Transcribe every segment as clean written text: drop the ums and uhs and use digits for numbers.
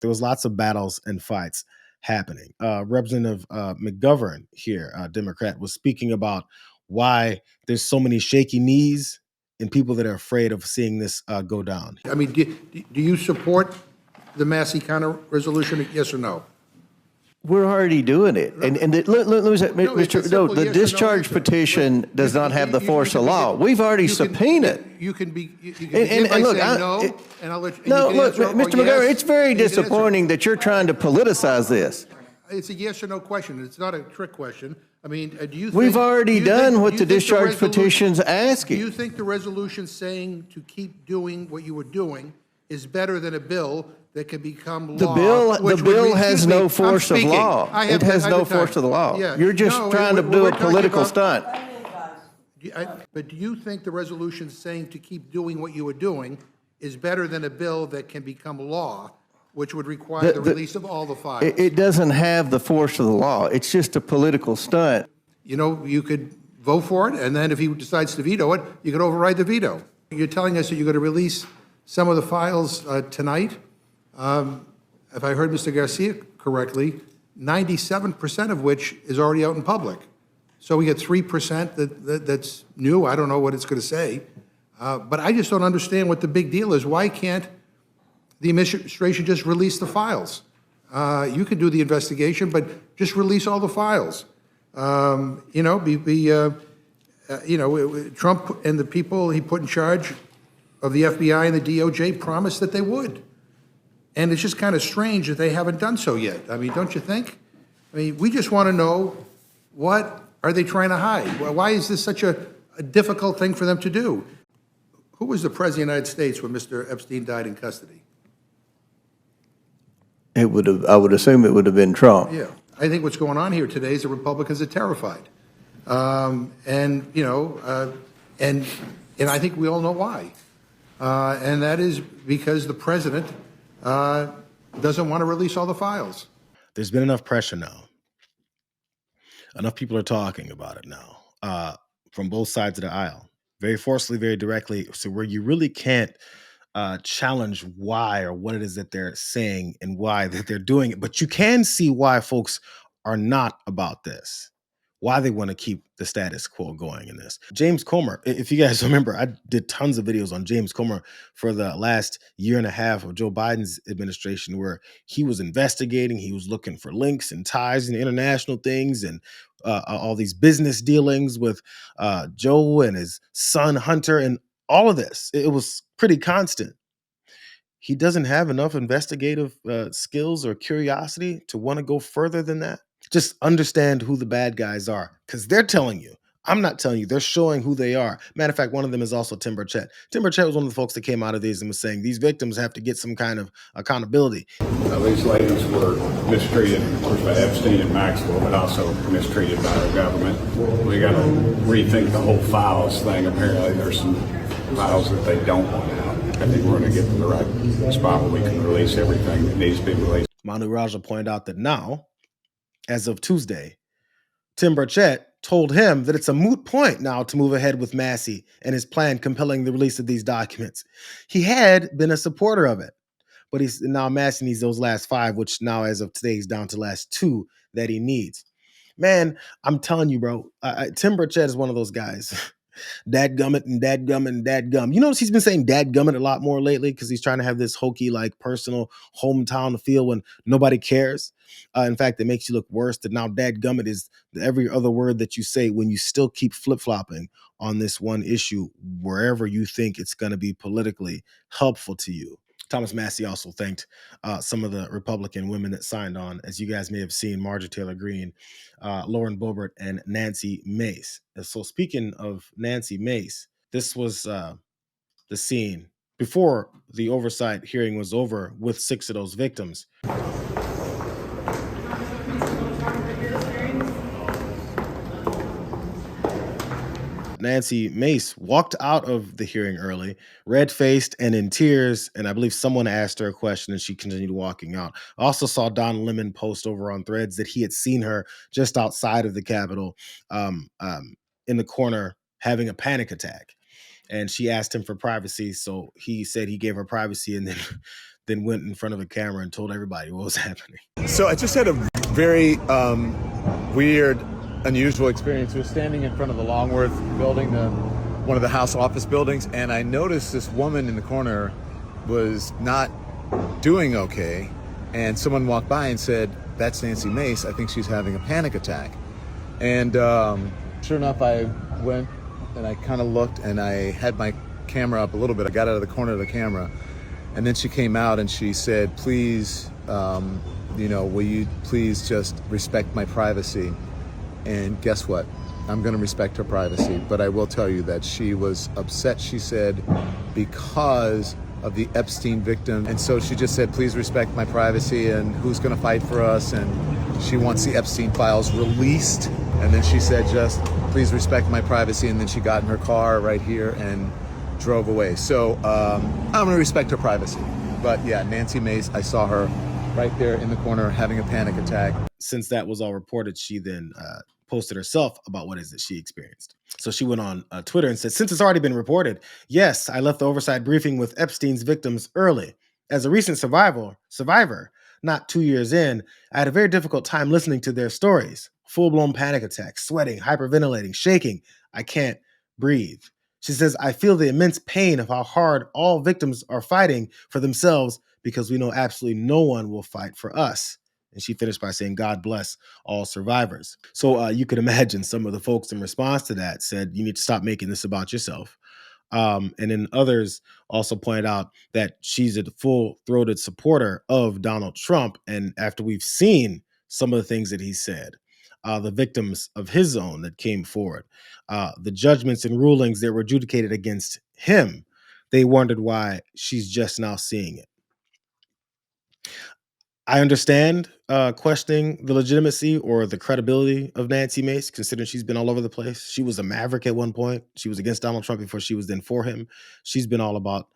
There was lots of battles and fights happening. Representative McGovern here, Democrat, was speaking about why there's so many shaky knees and people that are afraid of seeing this go down. I mean, do you support the Massey counter resolution, yes or no? We're already doing it. And let me say, Mr. The discharge petition does not have the force of law. We've already subpoenaed. You can begin And by look, saying no, and I'll let you. No, look, Mr. McGovern, it's very and you can answer. disappointing that you're trying to politicize this. It's a yes or no question. It's not a trick question. I mean, do you think? We've already done what the discharge petition's Do asking. you think the resolution saying to keep doing what you were doing is better than a bill that can become law? The bill has no force of law. It has no force of the law. Yeah. You're just trying to do a political stunt. But do you think the resolution saying to keep doing what you were doing is better than a bill that can become law, which would require the release of all the files? It doesn't have the force of the law. It's just a political stunt. You know, you could vote for it, and then if he decides to veto it, you could override the veto. You're telling us that you're going to release some of the files tonight. If I heard Mr. Garcia correctly, 97% of which is already out in public. So we get 3% that's new. I don't know what it's going to say. But I just don't understand what the big deal is. Why can't the administration just release the files? You can do the investigation, but just release all the files. You know, Trump and the people he put in charge of the FBI and the DOJ promised that they would. And it's just kind of strange that they haven't done so yet. I mean, don't you think? I mean, we just want to know, what are they trying to hide? Why is this such a difficult thing for them to do? Who was the President of the United States when Mr. Epstein died in custody? I would assume it would have been Trump. Yeah. I think what's going on here today is the Republicans are terrified. And I think we all know why. And that is because the president doesn't want to release all the files. There's been enough pressure now. Enough people are talking about it now, from both sides of the aisle, very forcefully, very directly, so where you really can't challenge why or what it is that they're saying and why that they're doing it. But you can see why folks are not about this, why they want to keep the status quo going in this. James Comer, if you guys remember, I did tons of videos on James Comer for the last year and a half of Joe Biden's administration, where he was investigating, he was looking for links and ties and international things and all these business dealings with Joe and his son Hunter and all of this. It was pretty constant. He doesn't have enough investigative skills or curiosity to want to go further than that. Just understand who the bad guys are, because they're telling you. I'm not telling you. They're showing who they are. Matter of fact, one of them is also Tim Burchett. Tim Burchett was one of the folks that came out of these and was saying these victims have to get some kind of accountability. These ladies were mistreated, of course, by Epstein and Maxwell, but also mistreated by our government. We got to rethink the whole files thing. Apparently, there's some files that they don't want out. I think we're going to get to the right spot where we can release everything that needs to be released. Manu Raja pointed out that now, as of Tuesday, Tim Burchett told him that it's a moot point now to move ahead with Massey and his plan compelling the release of these documents. He had been a supporter of it, but he's now Massey needs those last 5, which now as of today is down to last 2 that he needs. Man, I'm telling you, bro, Tim Burchett is one of those guys. Dadgummit and dadgum and dadgum. You notice he's been saying dadgummit a lot more lately because he's trying to have this hokey, like, personal hometown feel when nobody cares. In fact, it makes you look worse that now dadgummit is every other word that you say when you still keep flip-flopping on this one issue wherever you think it's going to be politically helpful to you. Thomas Massey also thanked some of the Republican women that signed on, as you guys may have seen, Marjorie Taylor Greene, Lauren Boebert, and Nancy Mace. And so speaking of Nancy Mace, this was the scene before the oversight hearing was over with 6 of those victims. Nancy Mace walked out of the hearing early, red-faced and in tears, and I believe someone asked her a question and she continued walking out. I also saw Don Lemon post over on Threads that he had seen her just outside of the Capitol in the corner having a panic attack. And she asked him for privacy, so he said he gave her privacy, and then then went in front of a camera and told everybody what was happening. So I just had a very weird, unusual experience. We were standing in front of the Longworth building, one of the House office buildings, and I noticed this woman in the corner was not doing okay, and someone walked by and said, "That's Nancy Mace. I think she's having a panic attack." And sure enough, I went and I kind of looked, and I had my camera up a little bit. I got out of the corner of the camera, and then she came out and she said, "Please, will you please just respect my privacy?" And guess what? I'm going to respect her privacy, but I will tell you that she was upset, she said, because of the Epstein victim. And so she just said, "Please respect my privacy, and who's going to fight for us?" And she wants the Epstein files released. And then she said, "Just please respect my privacy." And then she got in her car right here and drove away. So I'm going to respect her privacy. But yeah, Nancy Mace, I saw her right there in the corner having a panic attack. Since that was all reported, she then posted herself about what is it she experienced. So she went on Twitter and said, "Since it's already been reported, yes, I left the oversight briefing with Epstein's victims early. As a recent survivor, not 2 years in, I had a very difficult time listening to their stories. Full-blown panic attacks, sweating, hyperventilating, shaking. I can't breathe." She says, "I feel the immense pain of how hard all victims are fighting for themselves because we know absolutely no one will fight for us." And she finished by saying, "God bless all survivors." So you could imagine some of the folks in response to that said, "You need to stop making this about yourself." And then others also pointed out that she's a full-throated supporter of Donald Trump. And after we've seen some of the things that he said, the victims of his own that came forward, the judgments and rulings that were adjudicated against him, they wondered why she's just now seeing it. I understand questioning the legitimacy or the credibility of Nancy Mace, considering she's been all over the place. She was a maverick at one point. She was against Donald Trump before she was then for him. She's been all about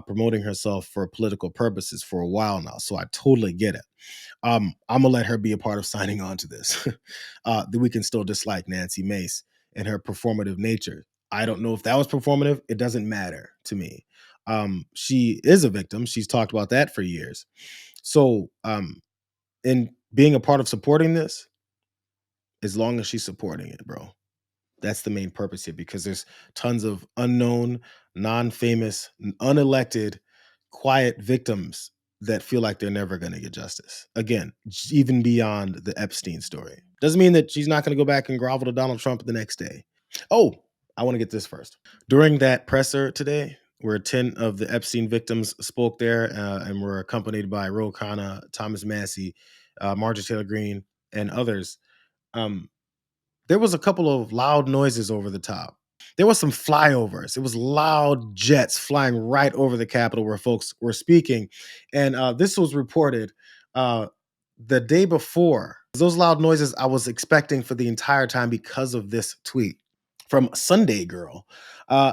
promoting herself for political purposes for a while now. So I totally get it. I'm gonna let her be a part of signing on to this. That we can still dislike Nancy Mace and her performative nature. I don't know if that was performative. It doesn't matter to me. She is a victim. She's talked about that for years. So, in being a part of supporting this, as long as she's supporting it, bro, that's the main purpose here, because there's tons of unknown, non-famous, unelected, quiet victims that feel like they're never going to get justice. Again, even beyond the Epstein story. Doesn't mean that she's not going to go back and grovel to Donald Trump the next day. Oh, I want to get this first. During that presser today, where 10 of the Epstein victims spoke there and were accompanied by Ro Khanna, Thomas Massey, Marjorie Taylor Greene, and others, there was a couple of loud noises over the top. There was some flyovers. It was loud jets flying right over the Capitol where folks were speaking. And this was reported the day before. Those loud noises I was expecting for the entire time because of this tweet from Sunday Girl.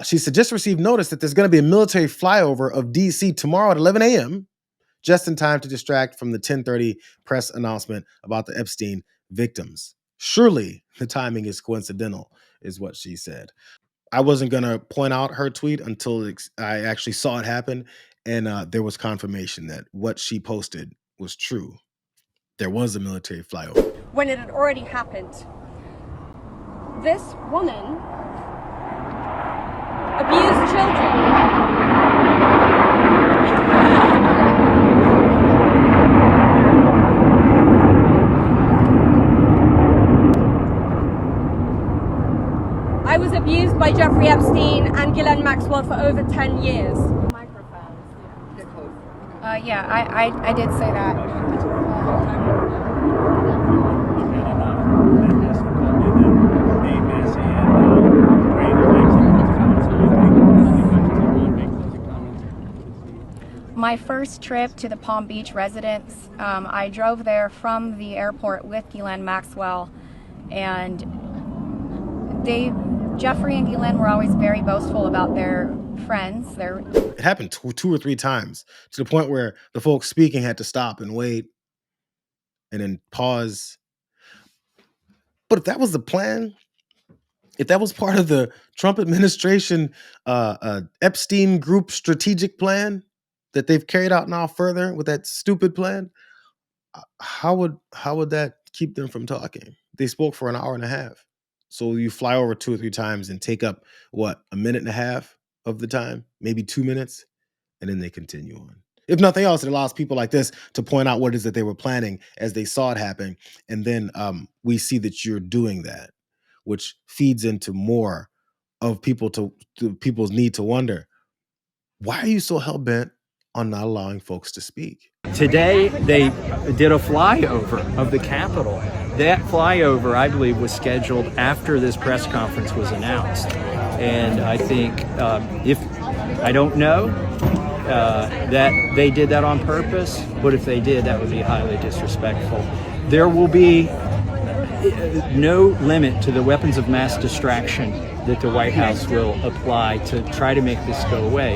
She said, "Just received notice that there's going to be a military flyover of DC tomorrow at 11 a.m., just in time to distract from the 10:30 press announcement about the Epstein victims. Surely the timing is coincidental," is what she said. I wasn't going to point out her tweet until I actually saw it happen, and there was confirmation that what she posted was true. There was a military flyover. When it had already happened, this woman abused children. I was abused by Jeffrey Epstein and Ghislaine Maxwell for over 10 years. Yeah, I did say that. My first trip to the Palm Beach residence, I drove there from the airport with Ghislaine Maxwell, and Jeffrey and Ghislaine were always very boastful about their friends. It happened two or three times, to the point where the folks speaking had to stop and wait and then pause. But if that was the plan, if that was part of the Trump administration Epstein group strategic plan, that they've carried out now further with that stupid plan, how would that keep them from talking? They spoke for an hour and a half. So you fly over 2 or 3 times and take up what, a minute and a half of the time, maybe 2 minutes, and then they continue on. If nothing else, it allows people like this to point out what it is that they were planning as they saw it happen. And then we see that you're doing that, which feeds into more of people's need to wonder, why are you so hell-bent on not allowing folks to speak? Today, they did a flyover of the Capitol. That flyover, I believe, was scheduled after this press conference was announced. And I think if I don't know that they did that on purpose, but if they did, that would be highly disrespectful. There will be no limit to the weapons of mass distraction that the White House will apply to try to make this go away.